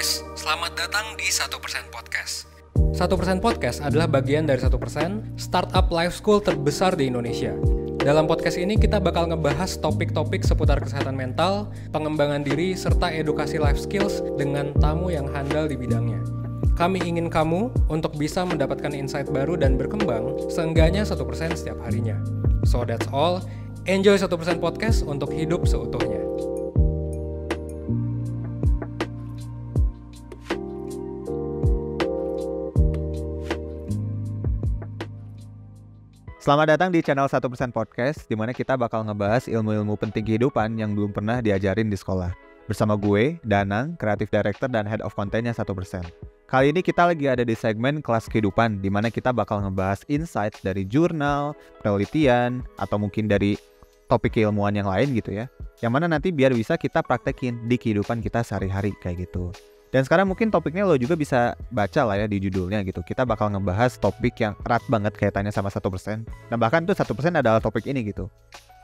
guys, selamat datang di 1% Podcast. 1% Podcast adalah bagian dari 1% startup life school terbesar di Indonesia. Dalam podcast ini kita bakal ngebahas topik-topik seputar kesehatan mental, pengembangan diri, serta edukasi life skills dengan tamu yang handal di bidangnya. Kami ingin kamu untuk bisa mendapatkan insight baru dan berkembang seenggaknya 1% setiap harinya. So that's all, enjoy 1% Podcast untuk hidup seutuhnya. Selamat datang di channel 1% Podcast, di mana kita bakal ngebahas ilmu-ilmu penting kehidupan yang belum pernah diajarin di sekolah. Bersama gue, Danang, Creative Director dan Head of Content-nya 1%. Kali ini kita lagi ada di segmen kelas kehidupan, di mana kita bakal ngebahas insight dari jurnal, penelitian, atau mungkin dari topik keilmuan yang lain gitu ya. Yang mana nanti biar bisa kita praktekin di kehidupan kita sehari-hari kayak gitu. Dan sekarang mungkin topiknya lo juga bisa baca lah ya di judulnya gitu. Kita bakal ngebahas topik yang erat banget kaitannya sama 1%. Dan bahkan tuh 1% adalah topik ini gitu.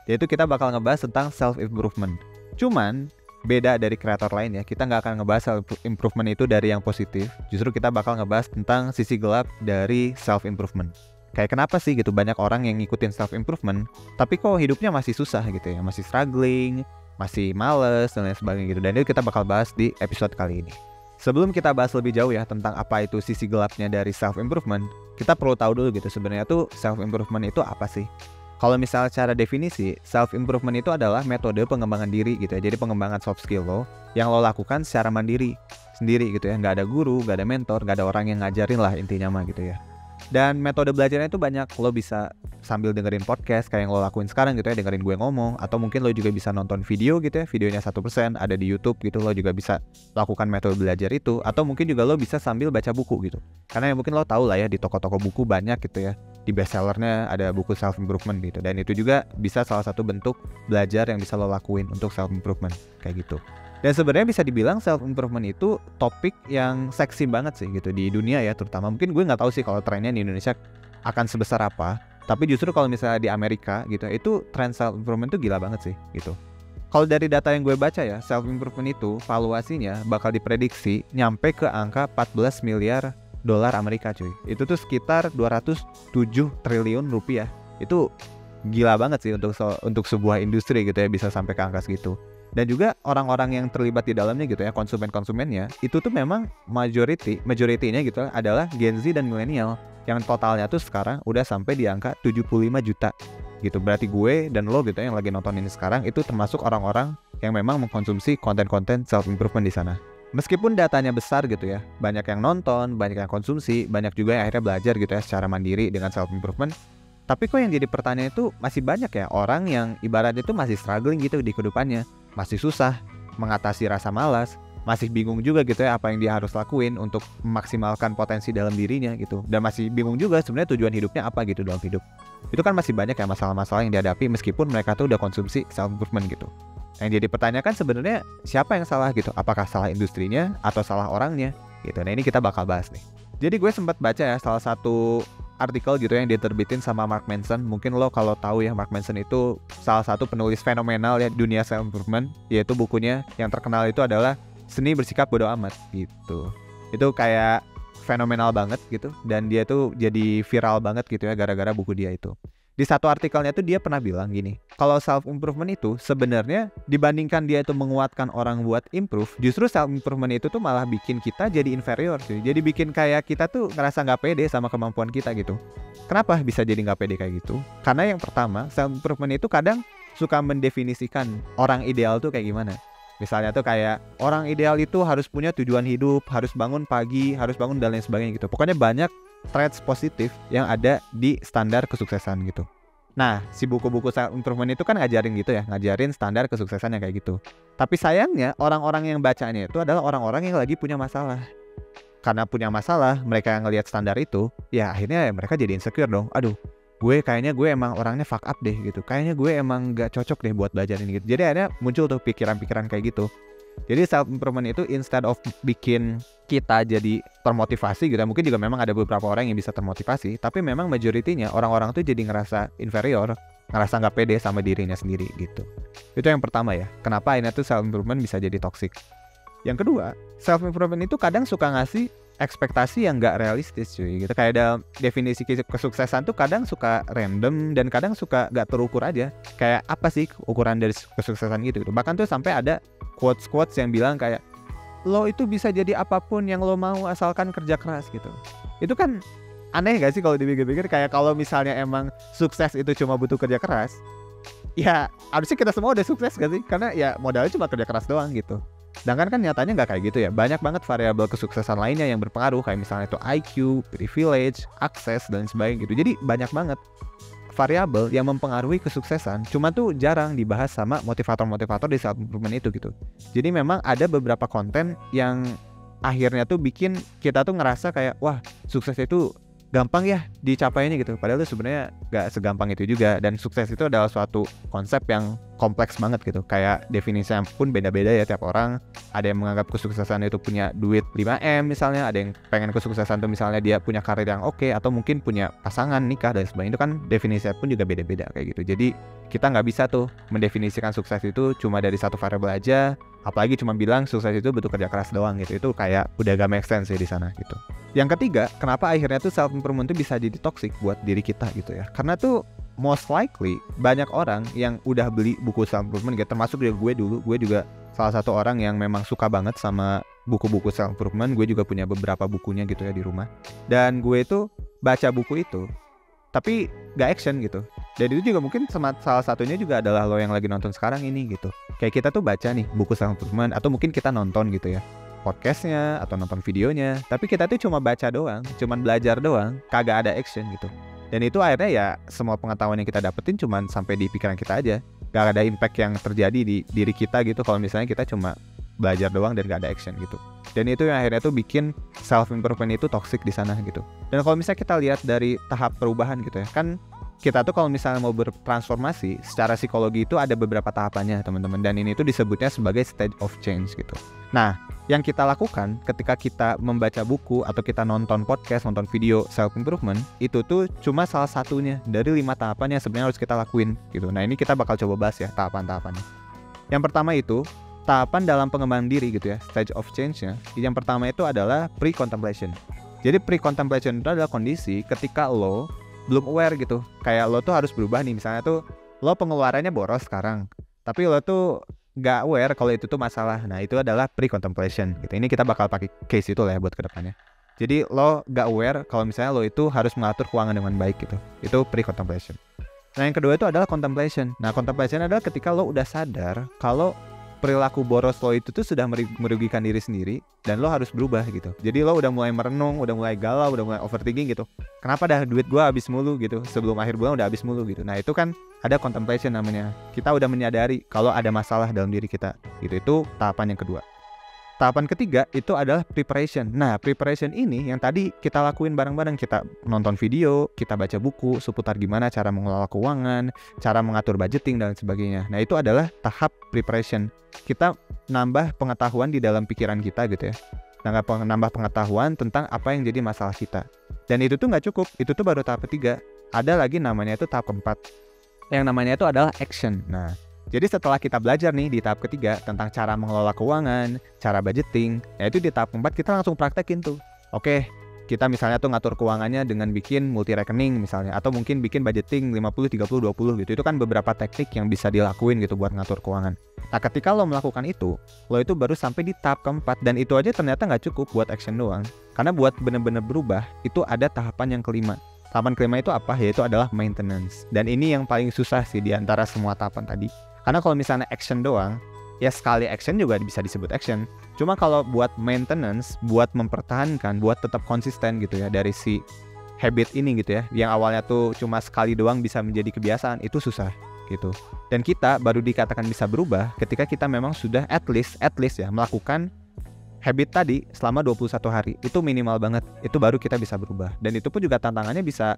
Yaitu kita bakal ngebahas tentang self-improvement. Cuman beda dari kreator lain ya. Kita nggak akan ngebahas self-improvement itu dari yang positif. Justru kita bakal ngebahas tentang sisi gelap dari self-improvement. Kayak kenapa sih gitu banyak orang yang ngikutin self-improvement tapi kok hidupnya masih susah gitu ya. Masih struggling, masih males dan lain sebagainya gitu. Dan itu kita bakal bahas di episode kali ini. Sebelum kita bahas lebih jauh ya tentang apa itu sisi gelapnya dari self-improvement, kita perlu tahu dulu gitu sebenarnya tuh self-improvement itu apa sih? Kalau misalnya secara definisi, self-improvement itu adalah metode pengembangan diri gitu ya. Jadi pengembangan soft skill lo yang lo lakukan secara mandiri, sendiri gitu ya. Nggak ada guru, nggak ada mentor, nggak ada orang yang ngajarin lah intinya mah gitu ya. Dan metode belajarnya itu banyak, lo bisa sambil dengerin podcast kayak yang lo lakuin sekarang gitu ya, dengerin gue ngomong. Atau mungkin lo juga bisa nonton video gitu ya, videonya 1% ada di YouTube gitu, lo juga bisa lakukan metode belajar itu. Atau mungkin juga lo bisa sambil baca buku gitu. Karena yang mungkin lo tahu lah ya, di toko-toko buku banyak gitu ya, di bestsellernya ada buku self-improvement gitu. Dan itu juga bisa salah satu bentuk belajar yang bisa lo lakuin untuk self-improvement kayak gitu. Dan sebenarnya bisa dibilang self-improvement itu topik yang seksi banget sih gitu di dunia ya terutama. Mungkin gue nggak tahu sih kalau trennya di Indonesia akan sebesar apa. Tapi justru kalau misalnya di Amerika gitu, itu tren self-improvement itu gila banget sih gitu. Kalau dari data yang gue baca ya, self-improvement itu valuasinya bakal diprediksi nyampe ke angka 14 miliar dolar Amerika cuy. Itu tuh sekitar 207 triliun rupiah. Itu gila banget sih untuk sebuah industri gitu ya, bisa sampai ke angka segitu. Dan juga orang-orang yang terlibat di dalamnya gitu ya, konsumen-konsumennya itu tuh memang majority-nya gitu adalah Gen Z dan milenial yang totalnya tuh sekarang udah sampai di angka 75 juta gitu. Berarti gue dan lo gitu ya, yang lagi nonton ini sekarang itu termasuk orang-orang yang memang mengkonsumsi konten-konten self-improvement di sana. Meskipun datanya besar gitu ya, banyak yang nonton, banyak yang konsumsi, banyak juga yang akhirnya belajar gitu ya secara mandiri dengan self-improvement. Tapi kok yang jadi pertanyaan itu masih banyak ya orang yang ibaratnya itu masih struggling gitu di kehidupannya. Masih susah mengatasi rasa malas, masih bingung juga gitu ya apa yang dia harus lakuin untuk memaksimalkan potensi dalam dirinya gitu. Dan masih bingung juga sebenarnya tujuan hidupnya apa gitu dalam hidup. Itu kan masih banyak ya masalah-masalah yang dihadapi meskipun mereka tuh udah konsumsi self-improvement gitu. Yang jadi pertanyakan sebenarnya siapa yang salah gitu? Apakah salah industrinya atau salah orangnya gitu. Nah ini kita bakal bahas nih. Jadi gue sempat baca ya salah satu artikel gitu yang diterbitin sama Mark Manson. Mungkin lo kalau tahu ya, Mark Manson itu salah satu penulis fenomenal ya dunia self-improvement. Yaitu bukunya yang terkenal itu adalah Seni Bersikap Bodo Amat gitu. Itu kayak fenomenal banget gitu. Dan dia tuh jadi viral banget gitu ya gara-gara buku dia itu. Di satu artikelnya tuh dia pernah bilang gini, kalau self-improvement itu sebenarnya dibandingkan dia itu menguatkan orang buat improve, justru self-improvement itu tuh malah bikin kita jadi inferior sih. Jadi bikin kayak kita tuh ngerasa gak pede sama kemampuan kita gitu. Kenapa bisa jadi gak pede kayak gitu? Karena yang pertama, self-improvement itu kadang suka mendefinisikan orang ideal tuh kayak gimana. Misalnya tuh kayak orang ideal itu harus punya tujuan hidup, harus bangun pagi, harus bangun dan lain sebagainya gitu. Pokoknya banyak traits positif yang ada di standar kesuksesan gitu. Nah, si buku-buku self-improvement itu kan ngajarin gitu ya, ngajarin standar kesuksesan yang kayak gitu. Tapi sayangnya orang-orang yang bacanya itu adalah orang-orang yang lagi punya masalah. Karena punya masalah, mereka yang ngelihat standar itu, ya akhirnya mereka jadi insecure dong. Aduh, kayaknya gue emang orangnya fuck up deh gitu. Kayaknya gue emang gak cocok deh buat belajar ini gitu. Jadi akhirnya muncul tuh pikiran-pikiran kayak gitu. Jadi self-improvement itu instead of bikin kita jadi termotivasi gitu, mungkin juga memang ada beberapa orang yang bisa termotivasi, tapi memang majoritinya orang-orang tuh jadi ngerasa inferior, ngerasa gak pede sama dirinya sendiri gitu. Itu yang pertama ya, kenapa ini tuh self-improvement bisa jadi toxic. Yang kedua, self improvement itu kadang suka ngasih ekspektasi yang gak realistis cuy gitu. Kayak ada definisi kesuksesan tuh kadang suka random dan kadang suka gak terukur aja. Kayak apa sih ukuran dari kesuksesan gitu. Bahkan tuh sampai ada quotes yang bilang kayak lo itu bisa jadi apapun yang lo mau asalkan kerja keras gitu. Itu kan aneh gak sih kalau dipikir-pikir? Kayak kalau misalnya emang sukses itu cuma butuh kerja keras, ya harusnya kita semua udah sukses gak sih? Karena ya modalnya cuma kerja keras doang gitu. Sedangkan kan nyatanya nggak kayak gitu ya. Banyak banget variabel kesuksesan lainnya yang berpengaruh. Kayak misalnya itu IQ, privilege, akses, dan sebagainya gitu. Jadi banyak banget variabel yang mempengaruhi kesuksesan. Cuma tuh jarang dibahas sama motivator-motivator di self improvement itu gitu. Jadi memang ada beberapa konten yang akhirnya tuh bikin kita tuh ngerasa kayak wah sukses itu gampang ya dicapainya gitu. Padahal tuh sebenarnya gak segampang itu juga. Dan sukses itu adalah suatu konsep yang kompleks banget gitu. Kayak definisinya pun beda-beda ya tiap orang. Ada yang menganggap kesuksesan itu punya duit 5M misalnya. Ada yang pengen kesuksesan tuh misalnya dia punya karir yang oke, atau mungkin punya pasangan, nikah, dan sebagainya. Itu kan definisinya pun juga beda-beda kayak gitu. Jadi kita gak bisa tuh mendefinisikan sukses itu cuma dari satu variabel aja. Apalagi cuma bilang sukses itu butuh kerja keras doang gitu. Itu kayak udah gak make sense ya di sana gitu. Yang ketiga, kenapa akhirnya tuh self improvement itu bisa jadi toxic buat diri kita gitu ya. Karena tuh most likely banyak orang yang udah beli buku self improvement gitu. Termasuk juga gue dulu. Gue juga salah satu orang yang memang suka banget sama buku-buku self improvement. Gue juga punya beberapa bukunya gitu ya di rumah. Dan gue tuh baca buku itu tapi gak action gitu. Dan itu juga mungkin salah satunya juga adalah lo yang lagi nonton sekarang ini gitu. Kayak kita tuh baca nih buku self improvement, atau mungkin kita nonton gitu ya podcastnya atau nonton videonya, tapi kita tuh cuma baca doang, cuma belajar doang, kagak ada action gitu. Dan itu akhirnya ya semua pengetahuan yang kita dapetin cuma sampai di pikiran kita aja, gak ada impact yang terjadi di diri kita gitu kalau misalnya kita cuma belajar doang dan gak ada action gitu. Dan itu yang akhirnya tuh bikin self improvement itu toxic di sana gitu. Dan kalau misalnya kita lihat dari tahap perubahan gitu ya, kan kita tuh kalau misalnya mau bertransformasi secara psikologi itu ada beberapa tahapannya teman-teman. Dan ini tuh disebutnya sebagai stage of change gitu. Nah, yang kita lakukan ketika kita membaca buku atau kita nonton podcast, nonton video self improvement, itu tuh cuma salah satunya dari 5 tahapan yang sebenarnya harus kita lakuin gitu. Nah, ini kita bakal coba bahas ya tahapan-tahapannya. Yang pertama itu tahapan dalam pengembangan diri gitu ya, stage of change-nya. Yang pertama itu adalah pre-contemplation. Jadi pre-contemplation itu adalah kondisi ketika lo belum aware gitu. Kayak lo tuh harus berubah nih, misalnya tuh lo pengeluarannya boros sekarang, tapi lo tuh gak aware kalau itu tuh masalah. Nah, itu adalah pre-contemplation gitu. Ini kita bakal pakai case itu lah ya buat kedepannya. Jadi lo gak aware kalau misalnya lo itu harus mengatur keuangan dengan baik gitu. Itu pre-contemplation. Nah, yang kedua itu adalah contemplation. Nah, contemplation adalah ketika lo udah sadar kalau perilaku boros lo itu tuh sudah merugikan diri sendiri dan lo harus berubah gitu. Jadi lo udah mulai merenung, udah mulai galau, udah mulai overthinking gitu. Kenapa dah duit gue habis mulu gitu, sebelum akhir bulan udah habis mulu gitu. Nah, itu kan ada contemplation namanya. Kita udah menyadari kalau ada masalah dalam diri kita gitu. Itu tahapan yang kedua. Tahapan ketiga itu adalah preparation. Nah, preparation ini yang tadi kita lakuin bareng-bareng. Kita nonton video, kita baca buku seputar gimana cara mengelola keuangan, cara mengatur budgeting dan sebagainya. Nah, itu adalah tahap preparation. Kita nambah pengetahuan di dalam pikiran kita gitu ya. Nambah pengetahuan tentang apa yang jadi masalah kita. Dan itu tuh nggak cukup. Itu tuh baru tahap ketiga. Ada lagi namanya itu tahap keempat. Yang namanya itu adalah action. Nah, jadi setelah kita belajar nih di tahap ketiga tentang cara mengelola keuangan, cara budgeting, ya itu di tahap keempat kita langsung praktekin tuh. Oke, kita misalnya tuh ngatur keuangannya dengan bikin multi rekening misalnya, atau mungkin bikin budgeting 50, 30, 20 gitu. Itu kan beberapa teknik yang bisa dilakuin gitu buat ngatur keuangan. Nah, ketika lo melakukan itu, lo itu baru sampai di tahap keempat. Dan itu aja ternyata nggak cukup buat action doang. Karena buat bener-bener berubah, itu ada tahapan yang kelima. Tahapan kelima itu apa? Yaitu adalah maintenance. Dan ini yang paling susah sih di antara semua tahapan tadi. Karena kalau misalnya action doang, ya sekali action juga bisa disebut action. Cuma kalau buat maintenance, buat mempertahankan, buat tetap konsisten gitu ya dari si habit ini gitu ya, yang awalnya tuh cuma sekali doang bisa menjadi kebiasaan, itu susah gitu. Dan kita baru dikatakan bisa berubah ketika kita memang sudah at least ya melakukan habit tadi selama 21 hari. Itu minimal banget. Itu baru kita bisa berubah. Dan itu pun juga tantangannya bisa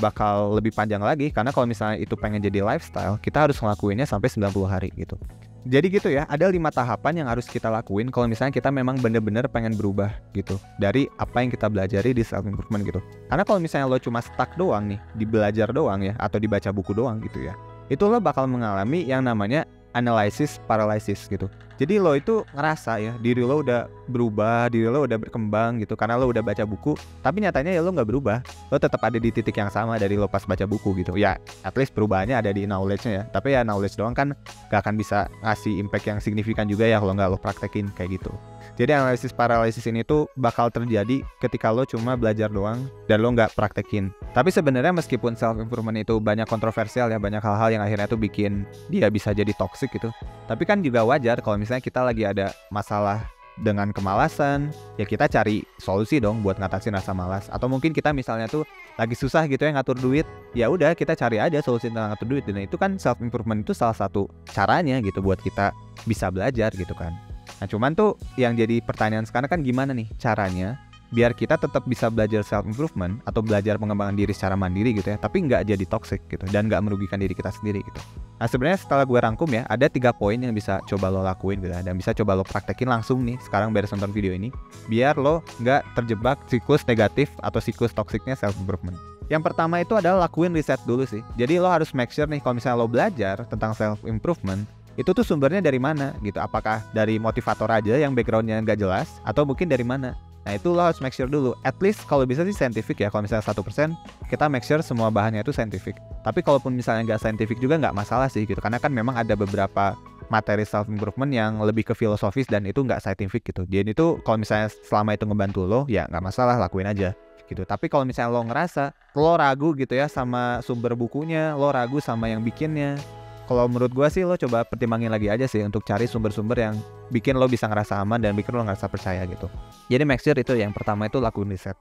bakal lebih panjang lagi. Karena kalau misalnya itu pengen jadi lifestyle, kita harus ngelakuinnya sampai 90 hari gitu. Jadi gitu ya, ada 5 tahapan yang harus kita lakuin kalau misalnya kita memang bener-bener pengen berubah gitu dari apa yang kita belajari di self improvement gitu. Karena kalau misalnya lo cuma stuck doang nih, di belajar doang ya, atau dibaca buku doang gitu ya, itu lo bakal mengalami yang namanya analysis paralysis gitu. Jadi lo itu ngerasa ya diri lo udah berubah, diri lo udah berkembang gitu karena lo udah baca buku. Tapi nyatanya ya lo nggak berubah, lo tetap ada di titik yang sama dari lo pas baca buku gitu. Ya at least perubahannya ada di knowledge-nya ya. Tapi ya knowledge doang kan gak akan bisa ngasih impact yang signifikan juga ya kalau nggak lo praktekin kayak gitu. Jadi analisis paralisis ini tuh bakal terjadi ketika lo cuma belajar doang dan lo nggak praktekin. Tapi sebenarnya meskipun self improvement itu banyak kontroversial ya, banyak hal-hal yang akhirnya tuh bikin dia bisa jadi toxic gitu. Tapi kan juga wajar kalau misalnya kita lagi ada masalah dengan kemalasan, ya kita cari solusi dong buat ngatasin rasa malas. Atau mungkin kita misalnya tuh lagi susah gitu ya ngatur duit, ya udah kita cari aja solusi tentang ngatur duit. Dan itu kan self improvement itu salah satu caranya gitu buat kita bisa belajar gitu kan. Nah cuman tuh yang jadi pertanyaan sekarang kan gimana nih caranya biar kita tetap bisa belajar self improvement atau belajar pengembangan diri secara mandiri gitu ya, tapi nggak jadi toxic gitu dan nggak merugikan diri kita sendiri gitu. Nah sebenarnya setelah gue rangkum ya, ada 3 poin yang bisa coba lo lakuin gitu ya, dan bisa coba lo praktekin langsung nih sekarang beres nonton video ini, biar lo nggak terjebak siklus negatif atau siklus toksiknya self improvement. Yang pertama itu adalah lakuin riset dulu sih. Jadi lo harus make sure nih kalau misalnya lo belajar tentang self improvement, itu tuh sumbernya dari mana gitu. Apakah dari motivator aja yang backgroundnya nggak jelas, atau mungkin dari mana. Nah itu lo harus make sure dulu. At least kalau bisa sih scientific ya. Kalau misalnya 1% kita make sure semua bahannya itu scientific. Tapi kalaupun misalnya nggak scientific juga nggak masalah sih gitu. Karena kan memang ada beberapa materi self improvement yang lebih ke filosofis dan itu nggak scientific gitu. Jadi itu kalau misalnya selama itu ngebantu lo, ya nggak masalah, lakuin aja gitu. Tapi kalau misalnya lo ngerasa lo ragu gitu ya sama sumber bukunya, lo ragu sama yang bikinnya, kalau menurut gue sih lo coba pertimbangin lagi aja sih untuk cari sumber-sumber yang bikin lo bisa ngerasa aman dan bikin lo ngerasa percaya gitu. Jadi make sure itu yang pertama itu lakuin riset.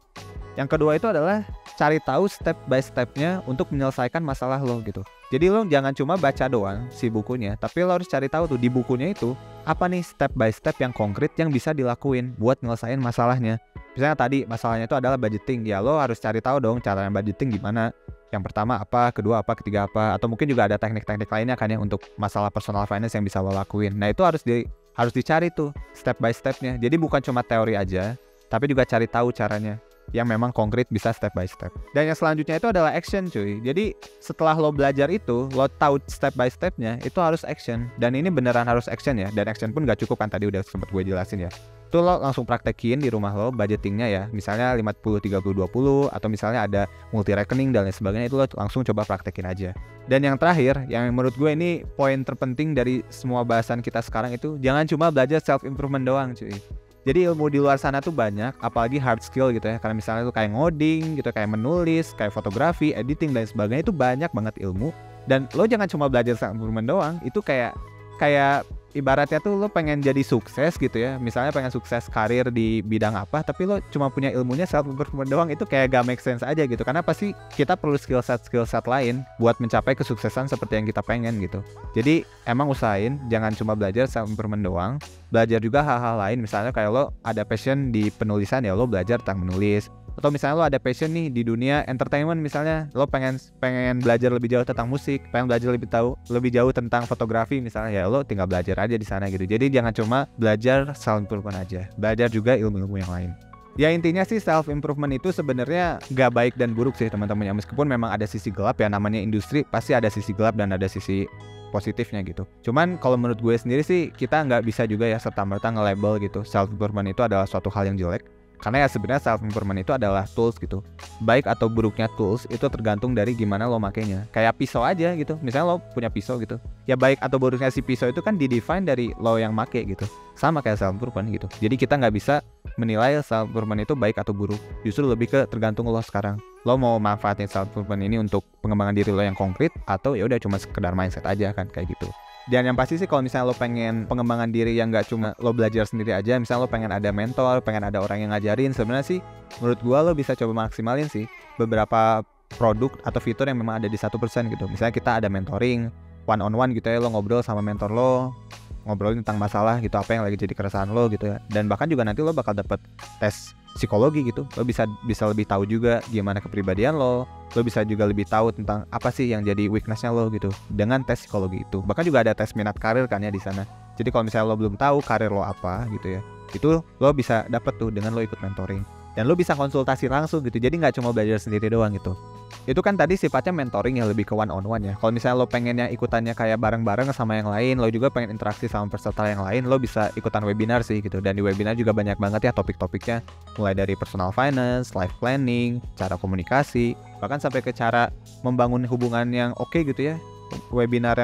Yang kedua itu adalah cari tahu step by stepnya untuk menyelesaikan masalah lo gitu. Jadi lo jangan cuma baca doang si bukunya, tapi lo harus cari tahu tuh di bukunya itu apa nih step by step yang konkret yang bisa dilakuin buat nyelesain masalahnya. Misalnya tadi masalahnya itu adalah budgeting, ya lo harus cari tahu dong caranya budgeting gimana. Yang pertama apa, kedua apa, ketiga apa, atau mungkin juga ada teknik-teknik lainnya kan ya untuk masalah personal finance yang bisa lo lakuin. Nah itu harus dicari tuh step by stepnya. Jadi bukan cuma teori aja, tapi juga cari tahu caranya yang memang konkret bisa step by step. Dan yang selanjutnya itu adalah action cuy. Jadi setelah lo belajar itu, lo tahu step by stepnya, itu harus action. Dan ini beneran harus action ya. Dan action pun gak cukup kan, tadi udah sempat gue jelasin ya. Itu lo langsung praktekin di rumah lo budgetingnya ya. Misalnya 50-30-20 atau misalnya ada multi rekening dan lain sebagainya, itu lo langsung coba praktekin aja. Dan yang terakhir, yang menurut gue ini poin terpenting dari semua bahasan kita sekarang itu, jangan cuma belajar self improvement doang cuy. Jadi ilmu di luar sana tuh banyak, apalagi hard skill gitu ya. Karena misalnya tuh kayak ngoding gitu, kayak menulis, kayak fotografi, editing dan sebagainya, itu banyak banget ilmu. Dan lo jangan cuma belajar self improvement doang. Itu kayak ibaratnya tuh lo pengen jadi sukses gitu ya. Misalnya pengen sukses karir di bidang apa, tapi lo cuma punya ilmunya self improvement doang, itu kayak gak make sense aja gitu. Karena pasti kita perlu skill set lain buat mencapai kesuksesan seperti yang kita pengen gitu. Jadi emang usahain jangan cuma belajar self improvement doang, belajar juga hal-hal lain. Misalnya kayak lo ada passion di penulisan, ya lo belajar tentang menulis. Atau misalnya lo ada passion nih di dunia entertainment, misalnya lo pengen belajar lebih jauh tentang musik, pengen belajar lebih jauh tentang fotografi misalnya, ya lo tinggal belajar aja di sana gitu. Jadi jangan cuma belajar self improvement aja, belajar juga ilmu-ilmu yang lain. Ya intinya sih self improvement itu sebenarnya gak baik dan buruk sih teman-teman ya. Meskipun memang ada sisi gelap ya, namanya industri pasti ada sisi gelap dan ada sisi positifnya gitu. Cuman kalau menurut gue sendiri sih, kita nggak bisa juga ya serta-merta nge-label gitu self improvement itu adalah suatu hal yang jelek. Karena ya sebenarnya self improvement itu adalah tools gitu. Baik atau buruknya tools itu tergantung dari gimana lo makainya. Kayak pisau aja gitu. Misalnya lo punya pisau gitu, ya baik atau buruknya si pisau itu kan didefine dari lo yang make gitu. Sama kayak self improvement gitu. Jadi kita nggak bisa menilai self improvement itu baik atau buruk. Justru lebih ke tergantung lo sekarang. Lo mau manfaatin self improvement ini untuk pengembangan diri lo yang konkret, atau ya udah cuma sekedar mindset aja kan kayak gitu. Dan yang pasti sih kalau misalnya lo pengen pengembangan diri yang gak cuma lo belajar sendiri aja, misalnya lo pengen ada mentor, pengen ada orang yang ngajarin, sebenarnya sih menurut gua lo bisa coba maksimalin sih beberapa produk atau fitur yang memang ada di 1% gitu. Misalnya kita ada mentoring one on one gitu ya, lo ngobrol sama mentor lo, ngobrolin tentang masalah gitu, apa yang lagi jadi keresahan lo gitu ya. Dan bahkan juga nanti lo bakal dapet tes psikologi gitu. Lo bisa lebih tahu juga gimana kepribadian lo bisa juga lebih tahu tentang apa sih yang jadi weaknessnya lo gitu dengan tes psikologi itu. Bahkan juga ada tes minat karir kan ya di sana. Jadi kalau misalnya lo belum tahu karir lo apa gitu ya, itu lo bisa dapet tuh dengan lo ikut mentoring. dan lo bisa konsultasi langsung gitu. Jadi nggak cuma belajar sendiri doang gitu. Itu kan tadi sifatnya mentoring yang lebih ke one on one ya. Kalau misalnya lo pengennya ikutannya kayak bareng-bareng sama yang lain, lo juga pengen interaksi sama peserta yang lain, lo bisa ikutan webinar sih gitu. Dan di webinar juga banyak banget ya topik-topiknya, mulai dari personal finance, life planning, cara komunikasi, bahkan sampai ke cara membangun hubungan yang oke gitu ya. Webinar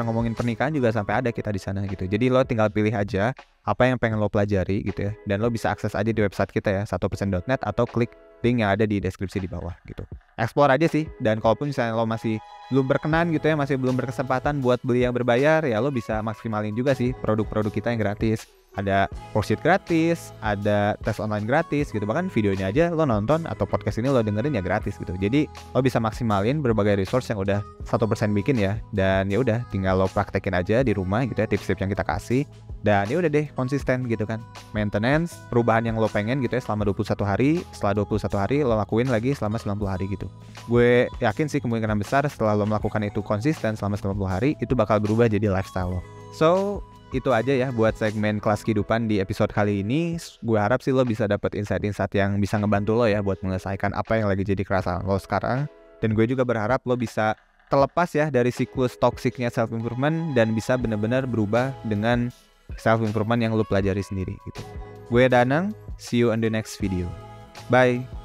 ngomongin pernikahan juga sampai ada kita di sana gitu. Jadi lo tinggal pilih aja apa yang pengen lo pelajari gitu ya. Dan lo bisa akses aja di website kita ya, 1%.net, atau klik link yang ada di deskripsi di bawah gitu. Explore aja sih. Dan kalaupun misalnya lo masih belum berkenan gitu ya, masih belum berkesempatan buat beli yang berbayar, ya lo bisa maksimalin juga sih produk-produk kita yang gratis. Ada worksheet gratis, ada tes online gratis gitu. Bahkan videonya aja lo nonton atau podcast ini lo dengerin ya gratis gitu. Jadi lo bisa maksimalin berbagai resource yang udah 1% bikin ya. Dan ya udah tinggal lo praktekin aja di rumah gitu ya, tips-tips yang kita kasih. Dan ya udah deh, konsisten gitu kan. Maintenance, perubahan yang lo pengen gitu ya selama 21 hari. Setelah 21 hari lo lakuin lagi selama 90 hari gitu. Gue yakin sih kemungkinan besar setelah lo melakukan itu konsisten selama 90 hari, itu bakal berubah jadi lifestyle lo. So, itu aja ya buat segmen kelas kehidupan di episode kali ini. Gue harap sih lo bisa dapet insight-insight yang bisa ngebantu lo ya buat menyelesaikan apa yang lagi jadi keresahan lo sekarang. Dan gue juga berharap lo bisa terlepas ya dari siklus toksiknya self-improvement dan bisa benar-benar berubah dengan self-improvement yang lo pelajari sendiri gitu. Gue Danang, see you on the next video. Bye!